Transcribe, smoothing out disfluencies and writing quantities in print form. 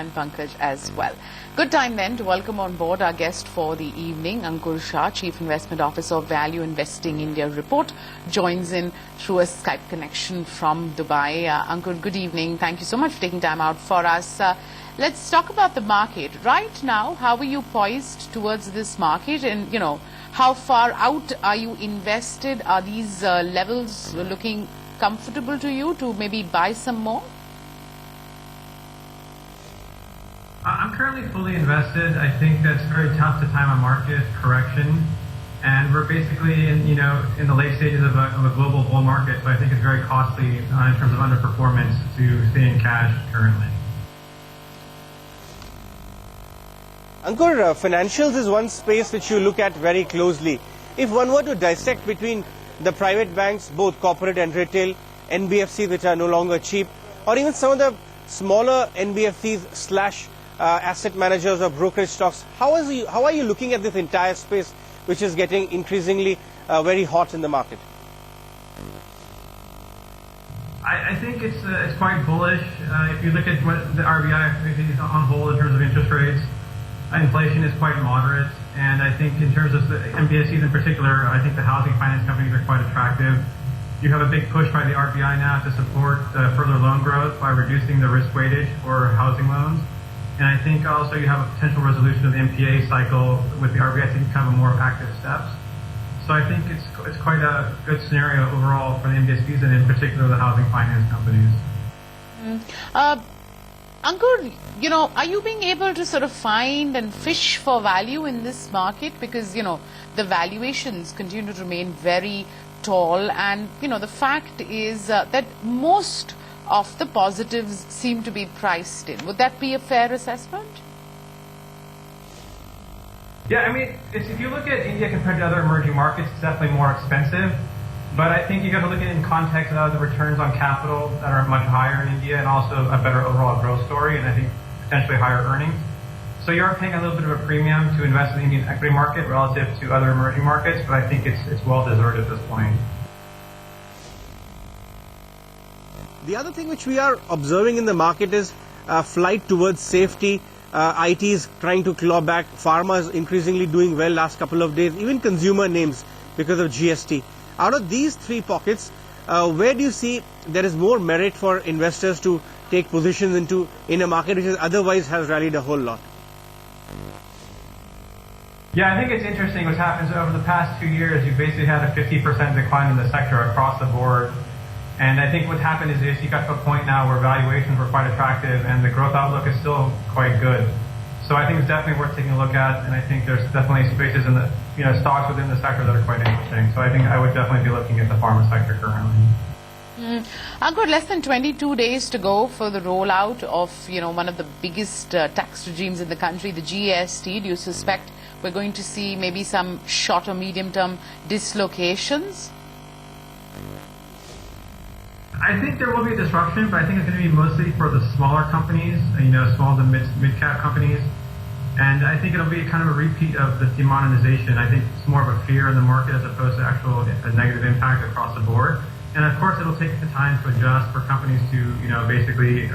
And Pankaj as well. Good time then to welcome on board our guest for the evening. Ankur Shah, Chief Investment Officer of Value Investing India Report, joins in through a Skype connection from Dubai. Ankur, good evening. Thank you so much for taking time out for us. Let's talk about the market. Right now, how are you poised towards this market? And, how far out are you invested? Are these levels looking comfortable to you to maybe buy some more? I'm currently fully invested. I think that's very tough to time a market correction, and we're basically in the late stages of a global bull market. So I think it's very costly in terms of underperformance to stay in cash currently. Ankur, financials is one space which you look at very closely. If one were to dissect between the private banks, both corporate and retail, NBFCs which are no longer cheap, or even some of the smaller NBFCs / asset managers or brokerage stocks, how are you looking at this entire space, which is getting increasingly very hot in the market? I think it's quite bullish. If you look at what the RBI activities on hold in terms of interest rates, inflation is quite moderate, and I think in terms of the NBFCs in particular, I think the housing finance companies are quite attractive. You have a big push by the RBI now to support further loan growth by reducing the risk weightage for housing loans. And I think also you have a potential resolution of the NPA cycle with the RBI taking kind of more active steps. So I think it's quite a good scenario overall for the NBFCs and in particular the housing finance companies. Ankur, are you being able to sort of find and fish for value in this market? Because, the valuations continue to remain very tall, and, the fact is that most of the positives seem to be priced in. Would that be a fair assessment? Yeah, I mean, if you look at India compared to other emerging markets, it's definitely more expensive. But I think you got to look at it in context of the returns on capital that are much higher in India, and also a better overall growth story, and I think potentially higher earnings. So you are paying a little bit of a premium to invest in the Indian equity market relative to other emerging markets, but I think it's well deserved at this point. The other thing which we are observing in the market is flight towards safety. IT is trying to claw back. Pharma is increasingly doing well last couple of days. Even consumer names because of GST. Out of these three pockets, where do you see there is more merit for investors to take positions in a market which otherwise has rallied a whole lot? Yeah, I think it's interesting what's happened over the past 2 years. You've basically had a 50% decline in the sector across the board. And I think what's happened is you got to a point now where valuations were quite attractive and the growth outlook is still quite good. So I think it's definitely worth taking a look at, and I think there's definitely spaces in the stocks within the sector that are quite interesting. So I think I would definitely be looking at the pharma sector currently. Ankur, less than 22 days to go for the rollout of one of the biggest tax regimes in the country, the GST. Do you suspect we're going to see maybe some short or medium term dislocations? I think there will be a disruption, but I think it's going to be mostly for the smaller companies, small to mid-cap companies. And I think it'll be kind of a repeat of the demonetization. I think it's more of a fear in the market as opposed to a negative impact across the board. And of course, it'll take the time to adjust for companies to, basically